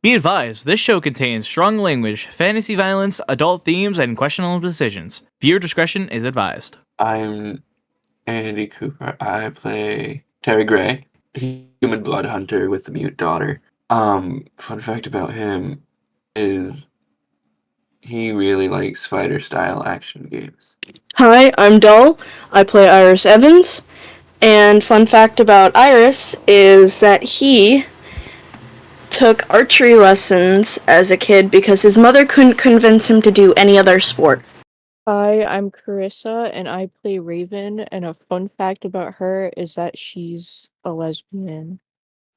Be advised, this show contains strong language, fantasy violence, adult themes, and questionable decisions. Viewer discretion is advised. I'm Andy Cooper. I play Terry Gray, a human blood hunter with a mute daughter. Fun fact about him is he really likes fighter-style action games. Hi, I'm Doll. I play Iris Evans. And fun fact about Iris is that he took archery lessons as a kid because his mother couldn't convince him to do any other sport. Hi, I'm Carissa, and I play Raven, and a fun fact about her is that she's a lesbian.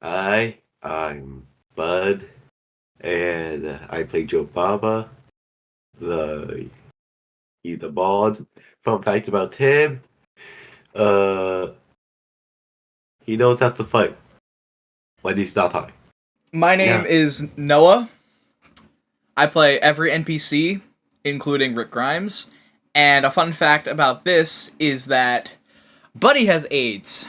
Hi, I'm Bud, and I play Joe Baba. He's the bald. Fun fact about him, he knows how to fight when he's not high. My name is Noah. I play every NPC, including Rick Grimes. And a fun fact about this is that Buddy has AIDS.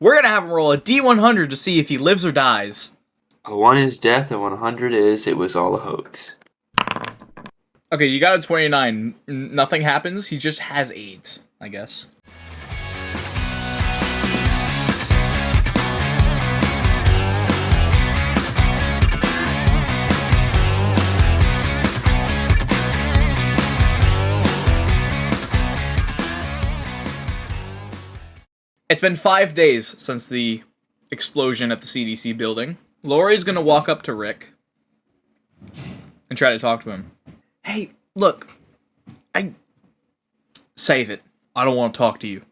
We're going to have him roll a D100 to see if he lives or dies. A 1 is death, and 100 is it was all a hoax. Okay, you got a 29. Nothing happens. He just has AIDS, I guess. It's been 5 days since the explosion at the CDC building. Lori's gonna walk up to Rick and try to talk to him. Hey, look, Save it. I don't want to talk to you.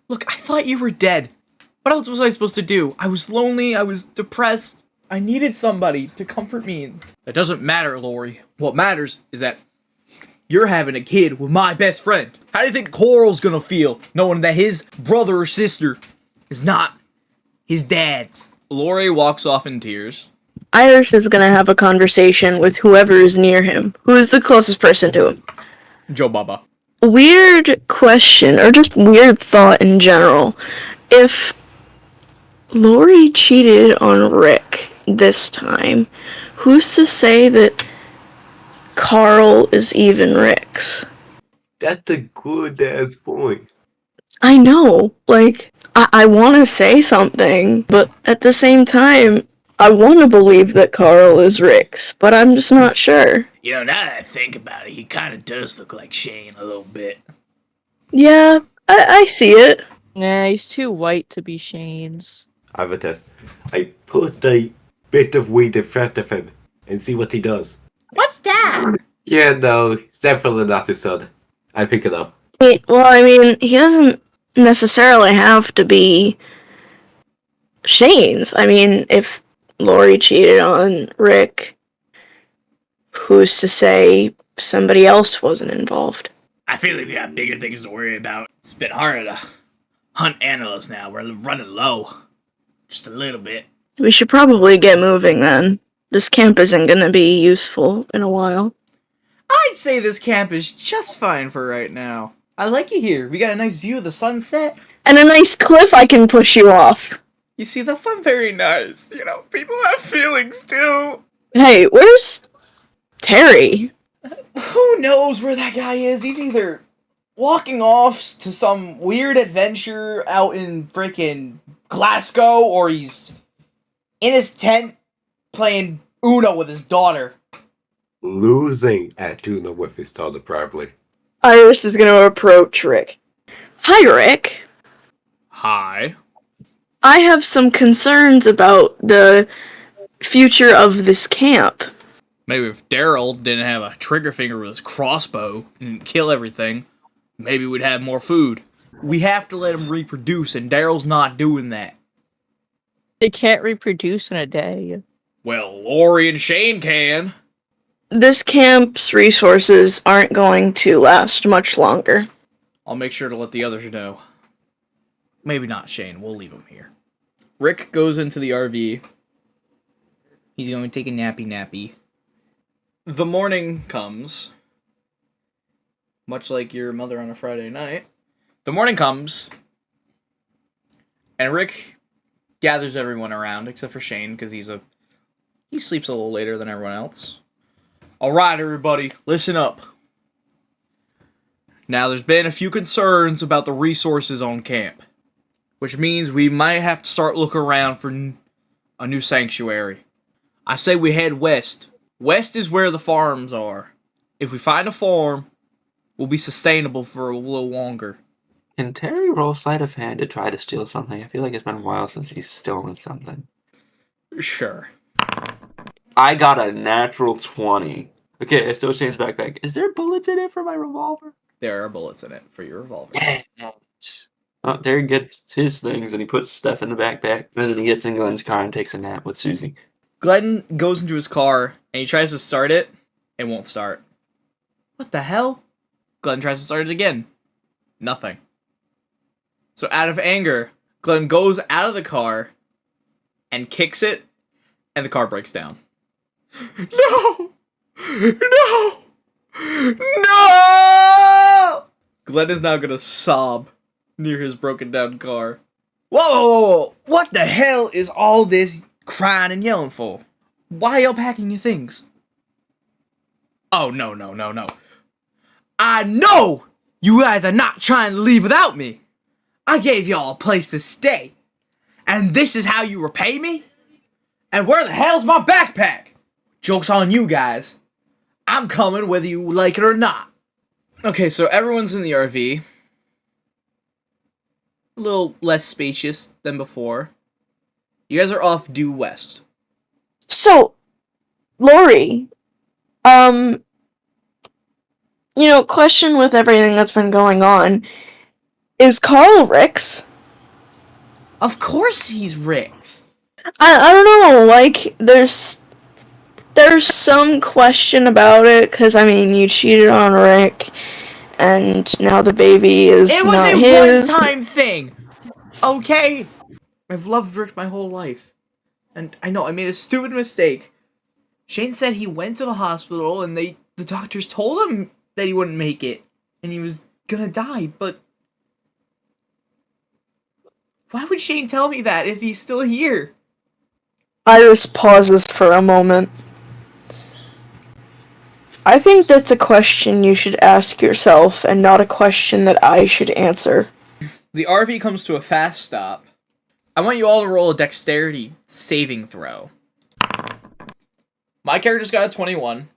Look, I thought you were dead. What else was I supposed to do? I was lonely, I was depressed. I needed somebody to comfort me. That doesn't matter, Lori. What matters is that you're having a kid with my best friend. How do you think Coral's gonna feel knowing that his brother or sister is not his dad's? Lori walks off in tears. Iris is gonna have a conversation with whoever is near him. Who is the closest person to him? Joe Baba. Weird question, or just weird thought in general. If Lori cheated on Rick this time, who's to say that Carl is even Rick's? That's a good ass point. I know, I want to say something, but at the same time, I want to believe that Carl is Rick's, but I'm just not sure. You know, now that I think about it, he kind of does look like Shane a little bit. Yeah, I see it. Nah, he's too white to be Shane's. I have a test. I put a bit of weed in front of him and see what he does. What's that? Yeah, no, it's definitely not his son. I pick it up. Well, I mean, he doesn't necessarily have to be Shane's. I mean, if Lori cheated on Rick, who's to say somebody else wasn't involved? I feel like we got bigger things to worry about. It's been harder to hunt animals now. We're running low. Just a little bit. We should probably get moving then. This camp isn't gonna be useful in a while. I'd say this camp is just fine for right now. I like you here. We got a nice view of the sunset. And a nice cliff I can push you off. You see, that's not very nice. You know, people have feelings too. Hey, where's Terry? Who knows where that guy is? He's either walking off to some weird adventure out in freaking Glasgow, or he's in his tent playing Uno with his daughter. Losing at Uno with his daughter, probably. Iris is gonna approach Rick. Hi, Rick. Hi. I have some concerns about the future of this camp. Maybe if Daryl didn't have a trigger finger with his crossbow and kill everything, maybe we'd have more food. We have to let him reproduce, and Daryl's not doing that. They can't reproduce in a day. Well, Lori and Shane can. This camp's resources aren't going to last much longer. I'll make sure to let the others know. Maybe not Shane, we'll leave him here. Rick goes into the RV. He's going to take a nappy. The morning comes. Much like your mother on a Friday night. The morning comes. And Rick gathers everyone around, except for Shane, because he's He sleeps a little later than everyone else. Alright, everybody, listen up. Now, there's been a few concerns about the resources on camp, which means we might have to start looking around for a new sanctuary. I say we head west. West is where the farms are. If we find a farm, we'll be sustainable for a little longer. Can Terry roll sleight of hand to try to steal something? I feel like it's been a while since he's stolen something. Sure. I got a natural 20. Okay, I still Shane's backpack. Is there bullets in it for my revolver? There are bullets in it for your revolver. Yes. Oh, Terry gets his things and he puts stuff in the backpack. And then he gets in Glenn's car and takes a nap with Susie. Glenn goes into his car and he tries to start it. It won't start. What the hell? Glenn tries to start it again. Nothing. So out of anger, Glenn goes out of the car and kicks it, and the car breaks down. No! No! No! Glenn is now gonna sob near his broken down car. Whoa! What the hell is all this crying and yelling for? Why are y'all packing your things? Oh, no. I know you guys are not trying to leave without me. I gave y'all a place to stay. And this is how you repay me? And where the hell's my backpack? Joke's on you guys. I'm coming whether you like it or not. Okay, so everyone's in the RV. A little less spacious than before. You guys are off due west. So, Lori, question with everything that's been going on. Is Carl Rick's? Of course he's Rick's. I don't know, like, there's some question about it, because, you cheated on Rick, and now the baby is It was not a his. one-time thing, okay? I've loved Rick my whole life, and I know I made a stupid mistake. Shane said he went to the hospital, and the doctors told him that he wouldn't make it, and he was gonna die, but why would Shane tell me that if he's still here? Iris pauses for a moment. I think that's a question you should ask yourself, and not a question that I should answer. The RV comes to a fast stop. I want you all to roll a dexterity saving throw. My character's got a 21.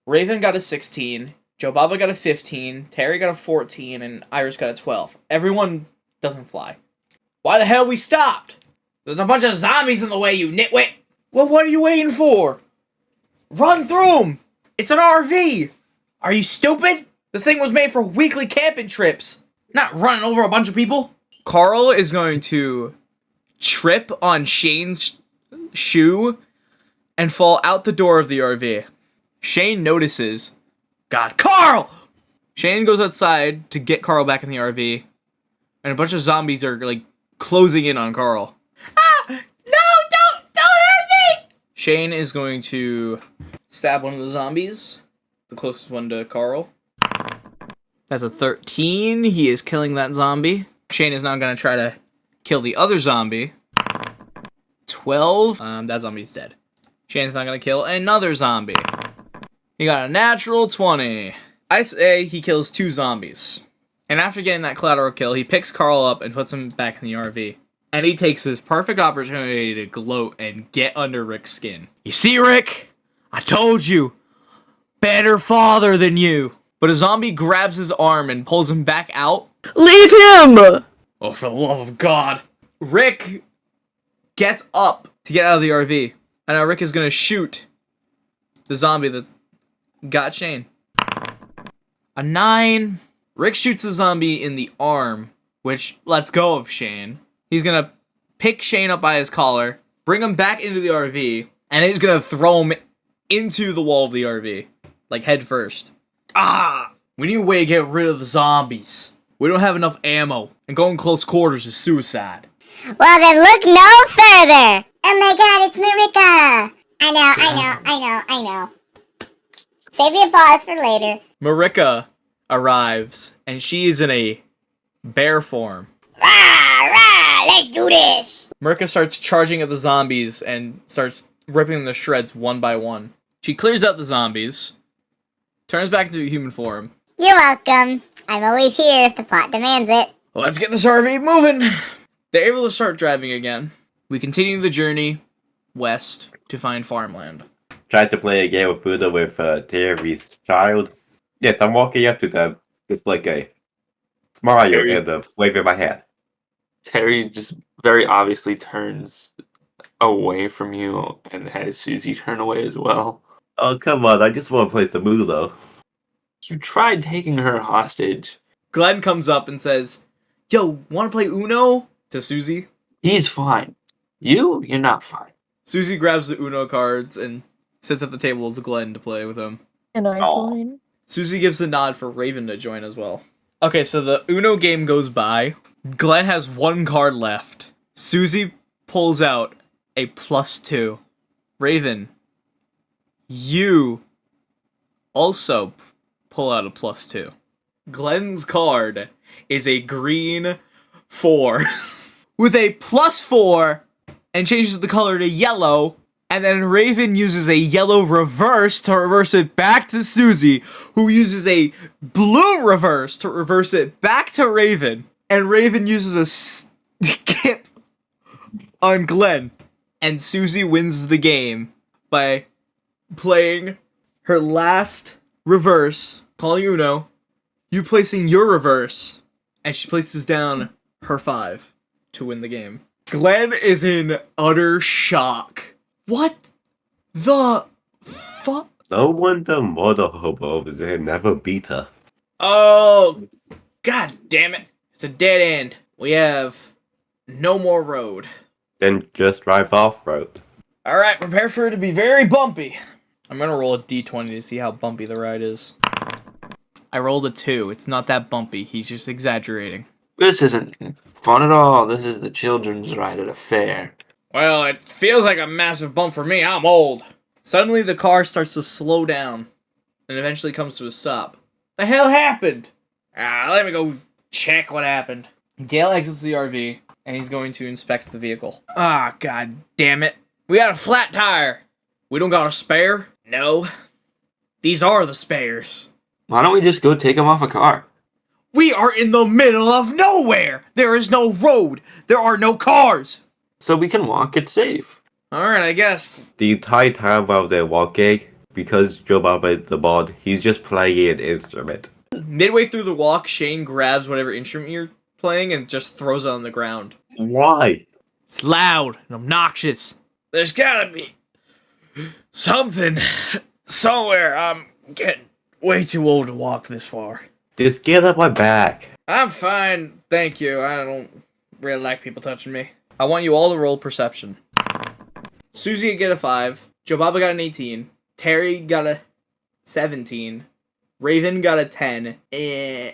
Raven got a 16. Joe Baba got a 15. Terry got a 14. And Iris got a 12. Everyone doesn't fly. Why the hell we stopped? There's a bunch of zombies in the way, you nitwit! Well, what are you waiting for? Run through them! It's an RV! Are you stupid? This thing was made for weekly camping trips, not running over a bunch of people. Carl is going to trip on Shane's shoe and fall out the door of the RV. Shane notices. God, Carl! Shane goes outside to get Carl back in the RV, and a bunch of zombies are, closing in on Carl. Ah! No, don't hurt me! Shane is going to stab one of the zombies, the closest one to Carl. That's a 13. He is killing that zombie. Shane is now going to try to kill the other zombie. 12. That zombie's dead. Shane's not going to kill another zombie. He got a natural 20. I say he kills 2 zombies. And after getting that collateral kill, he picks Carl up and puts him back in the RV. And he takes this perfect opportunity to gloat and get under Rick's skin. You see, Rick? I told you. Better father than you. But a zombie grabs his arm and pulls him back out. Leave him! Oh, for the love of God. Rick gets up to get out of the RV. And now Rick is going to shoot the zombie that's got Shane. A 9. Rick shoots the zombie in the arm, which lets go of Shane. He's going to pick Shane up by his collar, bring him back into the RV, and he's going to throw him into the wall of the RV. Head first. Ah! We need a way to get rid of the zombies. We don't have enough ammo, and going close quarters is suicide. Well, then look no further. Oh my God, it's Marika. I know. Save the applause for later. Marika arrives, and she is in a bear form. Rah, let's do this. Marika starts charging at the zombies and starts ripping them to shreds one by one. She clears out the zombies, turns back into a human form. You're welcome. I'm always here if the plot demands it. Let's get this RV moving! They're able to start driving again. We continue the journey west to find farmland. Tried to play a game of Uno with Terry's child. Yes, I'm walking up to them with like a smile and a wave in my hand. Terry just very obviously turns away from you and has Susie turn away as well. Oh, come on, I just want to play some Uno. You tried taking her hostage. Glenn comes up and says, "Yo, wanna play Uno?" to Susie. He's fine. You're not fine. Susie grabs the Uno cards and sits at the table with Glenn to play with him. And I join. Susie gives the nod for Raven to join as well. Okay, so the Uno game goes by. Glenn has one card left. Susie pulls out a +2. Raven, you also pull out a +2. Glenn's card is a green 4 with a +4 and changes the color to yellow. And then Raven uses a yellow reverse to reverse it back to Susie, who uses a blue reverse to reverse it back to Raven. And Raven uses a skip on Glenn. And Susie wins the game by playing her last reverse, calling Uno, you placing your reverse, and she places down her 5 to win the game. Glenn is in utter shock. What the fuck? No wonder Mother Hobo over there never beat her. Oh, god damn it. It's a dead end. We have no more road. Then just drive off-road. Alright, prepare for it to be very bumpy. I'm gonna roll a d20 to see how bumpy the ride is. I rolled a 2. It's not that bumpy. He's just exaggerating. This isn't fun at all. This is the children's ride at a fair. Well, it feels like a massive bump for me. I'm old. Suddenly, the car starts to slow down and eventually comes to a stop. The hell happened? Let me go check what happened. Dale exits the RV and he's going to inspect the vehicle. God damn it. We got a flat tire. We don't got a spare? No. These are the spares. Why don't we just go take him off a car? We are in the middle of nowhere. There is no road. There are no cars. So we can walk it safe. Alright, I guess. The entire time while they're walking, because Joe Baba is the mod, he's just playing an instrument. Midway through the walk, Shane grabs whatever instrument you're playing and just throws it on the ground. Why? It's loud and obnoxious. There's gotta be something somewhere. I'm getting way too old to walk this far. Just get up my back. I'm fine, thank you. I don't really like people touching me. I want you all to roll perception. Susie got a 5. Joe Baba got an 18. Terry got a 17. Raven got a 10.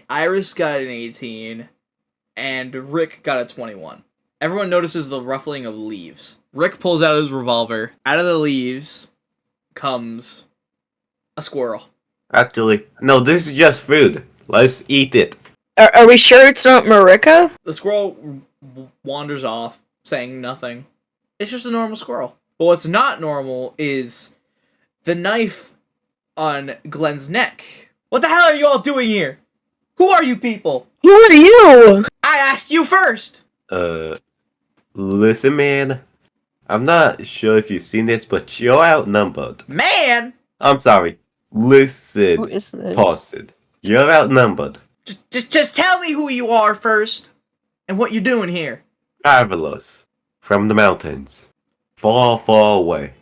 Iris got an 18. And Rick got a 21. Everyone notices the ruffling of leaves. Rick pulls out his revolver. Out of the leaves comes a squirrel. Actually, no, this is just food. Let's eat it. Are we sure it's not Marika? The squirrel wanders off, saying nothing. It's just a normal squirrel. But what's not normal is the knife on Glenn's neck. What the hell are you all doing here? Who are you people? Who are you? I asked you first! Listen, man. I'm not sure if you've seen this, but you're outnumbered. Man! I'm sorry. Listen, Who is this? Paulson. You're outnumbered. Just tell me who you are first, and what you're doing here. Travelers from the mountains. Far, far away.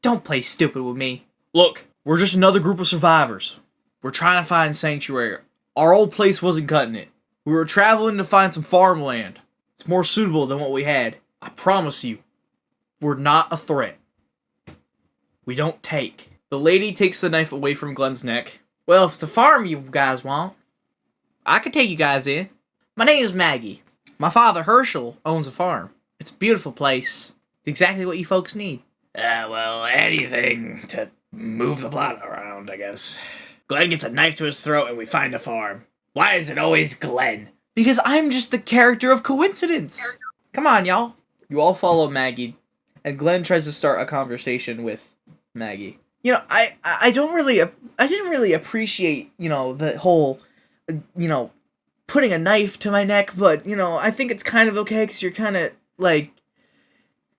Don't play stupid with me. Look, we're just another group of survivors. We're trying to find sanctuary. Our old place wasn't cutting it. We were traveling to find some farmland. It's more suitable than what we had. I promise you, we're not a threat. We don't take. The lady takes the knife away from Glenn's neck. Well, if it's a farm you guys want, I could take you guys in. My name is Maggie. My father, Herschel, owns a farm. It's a beautiful place. It's exactly what you folks need. Well, anything to move the plot around, I guess. Glenn gets a knife to his throat and we find a farm. Why is it always Glenn? Because I'm just the character of coincidence. Come on, y'all. You all follow Maggie And Glenn tries to start a conversation with Maggie. You know, I didn't really appreciate, you know, the whole, you know, putting a knife to my neck, but, you know, I think it's kind of okay because you're kind of, like,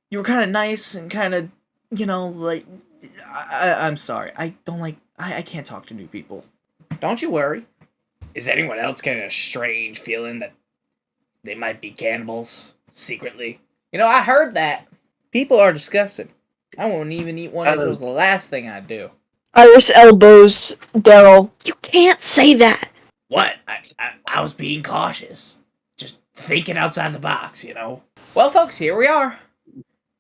you were kind of nice and kind of, you know, like, I'm sorry. I don't like, I can't talk to new people. Don't you worry. Is anyone else getting a strange feeling that they might be cannibals secretly? You know, I heard that. People are disgusting. I won't even eat one if it was the last thing I'd do. Iris elbows Daryl. You can't say that. What? I was being cautious. Just thinking outside the box, you know? Well, folks, here we are.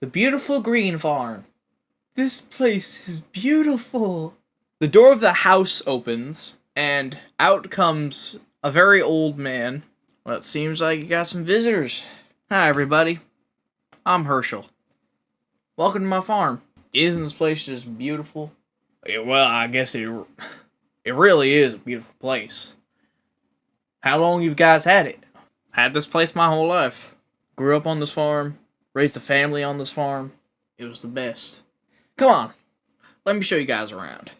The beautiful Greene farm. This place is beautiful. The door of the house opens, and out comes a very old man. Well, it seems like you got some visitors. Hi, everybody. I'm Herschel. Welcome to my farm. Isn't this place just beautiful? Yeah, well, I guess it really is a beautiful place. How long you guys had it? Had this place my whole life. Grew up on this farm. Raised a family on this farm. It was the best. Come on. Let me show you guys around.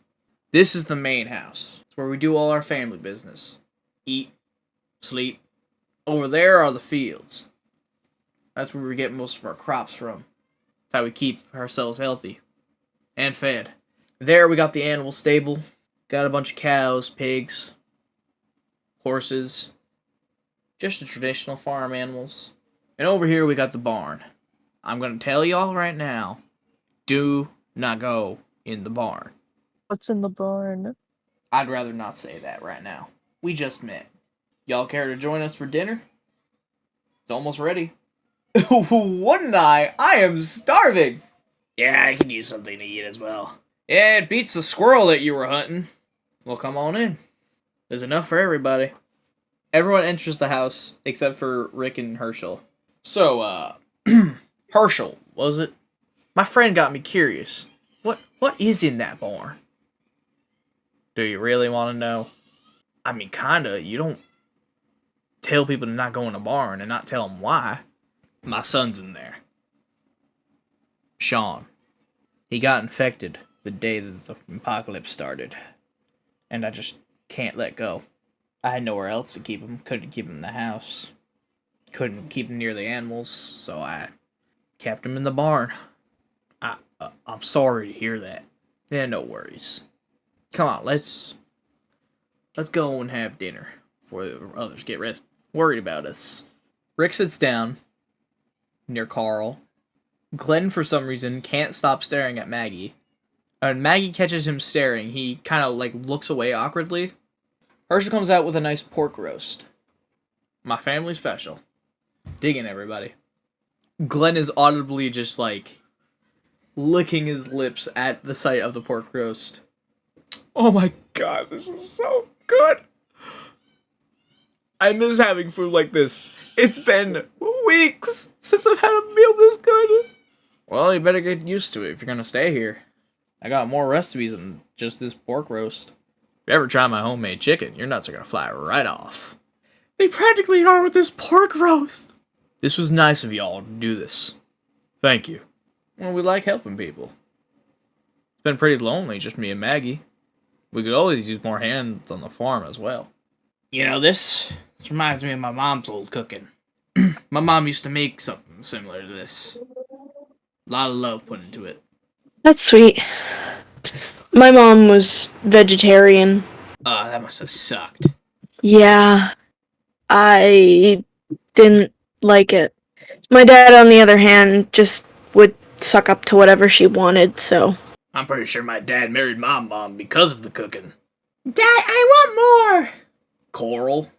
This is the main house. It's where we do all our family business. Eat. Sleep. Over there are the fields. That's where we get most of our crops from. That's how we keep ourselves healthy. And fed. There we got the animal stable. Got a bunch of cows, pigs, horses. Just the traditional farm animals. And over here we got the barn. I'm gonna tell y'all right now, do not go in the barn. What's in the barn? I'd rather not say that right now. We just met. Y'all care to join us for dinner? It's almost ready. Wouldn't I? I am starving! Yeah, I could use something to eat as well. Yeah, it beats the squirrel that you were hunting. Well, come on in. There's enough for everybody. Everyone enters the house except for Rick and Herschel. So, Herschel, was it? My friend got me curious. What is in that barn? Do you really want to know? I mean, kinda. You don't tell people to not go in a barn and not tell them why. My son's in there. Sean. He got infected the day that the apocalypse started. And I just can't let go. I had nowhere else to keep him. Couldn't keep him in the house. Couldn't keep him near the animals, so I kept him in the barn. I'm sorry to hear that. Yeah, no worries. Come on, let's go and have dinner before the others get worried about us. Rick sits down near Carl. Glenn, for some reason, can't stop staring at Maggie. And Maggie catches him staring. He kind of, like, looks away awkwardly. Herschel comes out with a nice pork roast. My family special. Dig in, everybody. Glenn is audibly just, like, licking his lips at the sight of the pork roast. Oh my god, this is so good! I miss having food like this. It's been weeks since I've had a meal this good. Well, you better get used to it if you're gonna stay here. I got more recipes than just this pork roast. If you ever try my homemade chicken, your nuts are gonna fly right off. They practically are with this pork roast. This was nice of y'all to do this. Thank you. Well, we like helping people. It's been pretty lonely, just me and Maggie. We could always use more hands on the farm as well. You know, this reminds me of my mom's old cooking. My mom used to make something similar to this. A lot of love put into it. That's sweet. My mom was vegetarian. That must have sucked. Yeah, I didn't like it. My dad, on the other hand, just would suck up to whatever she wanted, so. I'm pretty sure my dad married my mom because of the cooking. Dad, I want more! Coral?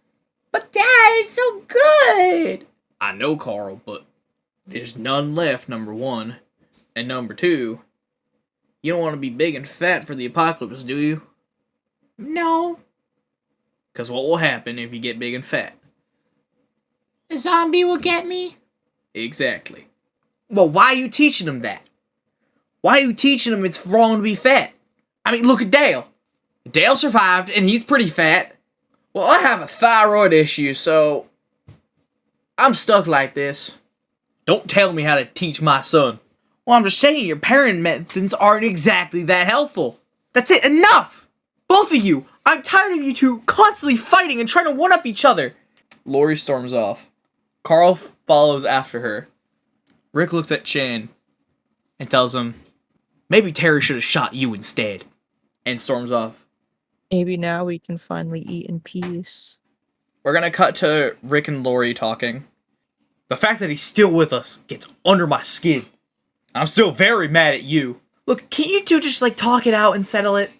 But Dad, it's so good! I know, Carl, but there's none left, number one. And number two, you don't want to be big and fat for the apocalypse, do you? No. Because what will happen if you get big and fat? A zombie will get me? Exactly. Well, why are you teaching them that? Why are you teaching them it's wrong to be fat? I mean, look at Dale. Dale survived, and he's pretty fat. Well, I have a thyroid issue, so I'm stuck like this. Don't tell me how to teach my son. Well, I'm just saying your parent methods aren't exactly that helpful. That's it, enough! Both of you! I'm tired of you two constantly fighting and trying to one-up each other! Lori storms off. Carl follows after her. Rick looks at Shane and tells him, maybe Terry should have shot you instead. And storms off. Maybe now we can finally eat in peace. We're gonna cut to Rick and Lori talking. The fact that he's still with us gets under my skin. I'm still very mad at you. Look, can't you two just talk it out and settle it?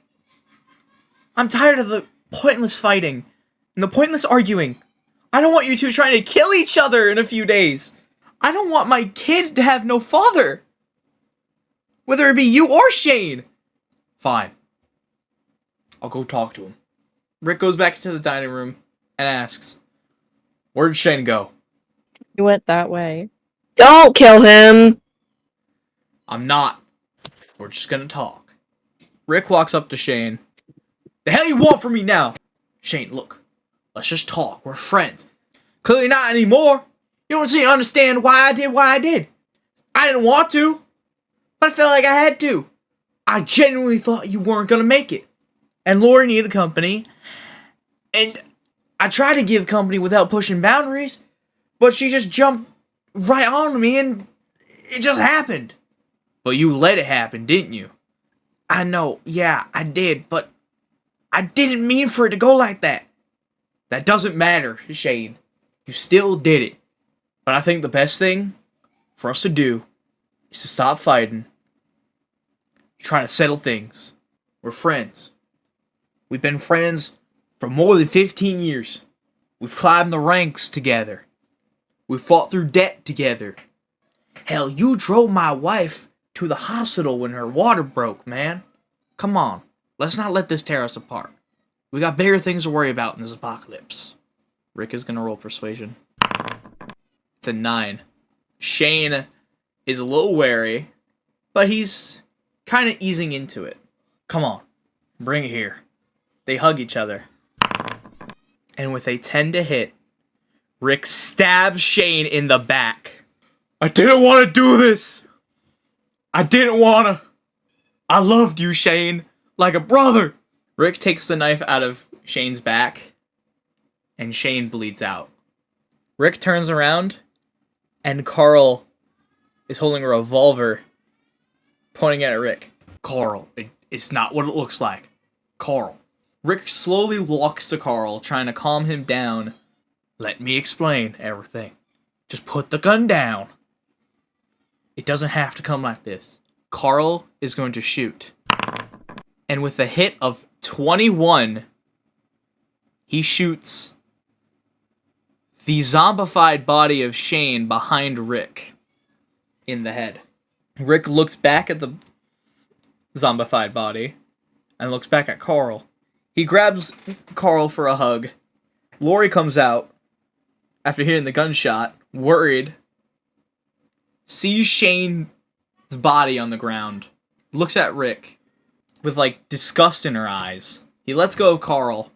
I'm tired of the pointless fighting and the pointless arguing. I don't want you two trying to kill each other in a few days. I don't want my kid to have no father. Whether it be you or Shane. Fine. I'll go talk to him. Rick goes back to the dining room and asks, where did Shane go? He went that way. Don't kill him! I'm not. We're just gonna talk. Rick walks up to Shane. The hell you want from me now? Shane, look. Let's just talk. We're friends. Clearly not anymore. You don't seem to understand why I did. I didn't want to, but I felt like I had to. I genuinely thought you weren't gonna make it. And Lori needed company. And I tried to give company without pushing boundaries, but she just jumped right on me and it just happened. But you let it happen, didn't you? I know, yeah, I did, but I didn't mean for it to go like that. That doesn't matter, Shane. You still did it. But I think the best thing for us to do is to stop fighting. Try to settle things. We're friends. We've been friends for more than 15 years. We've climbed the ranks together. We fought through debt together. Hell, you drove my wife to the hospital when her water broke, man. Come on, let's not let this tear us apart. We got bigger things to worry about in this apocalypse. Rick is gonna roll persuasion. It's a 9. Shane is a little wary, but he's kind of easing into it. Come on, bring it here. They hug each other. And with a 10 to hit, Rick stabs Shane in the back. I didn't want to do this. I didn't want to. I loved you, Shane, like a brother. Rick takes the knife out of Shane's back, and Shane bleeds out. Rick turns around, and Carl is holding a revolver, pointing at Rick. Carl, it's not what it looks like. Carl. Rick slowly walks to Carl, trying to calm him down. Let me explain everything. Just put the gun down. It doesn't have to come like this. Carl is going to shoot. And with a hit of 21, he shoots the zombified body of Shane behind Rick in the head. Rick looks back at the zombified body and looks back at Carl. He grabs Carl for a hug. Lori comes out after hearing the gunshot, worried, sees Shane's body on the ground, looks at Rick with disgust in her eyes. He lets go of Carl,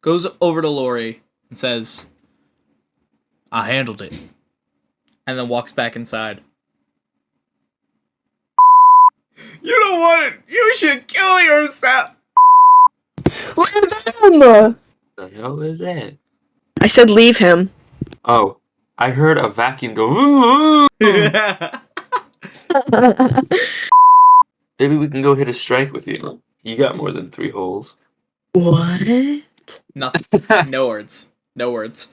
goes over to Lori and says, I handled it, and then walks back inside. You don't want it! You should kill yourself! Leave him! The hell is that? I said leave him. Oh, I heard a vacuum go. Maybe we can go hit a strike with you. You got more than 3 holes. What? Nothing. No words. No words.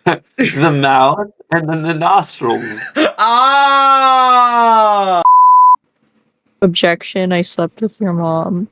The mouth and then the nostrils. Ah! Objection, I slept with your mom.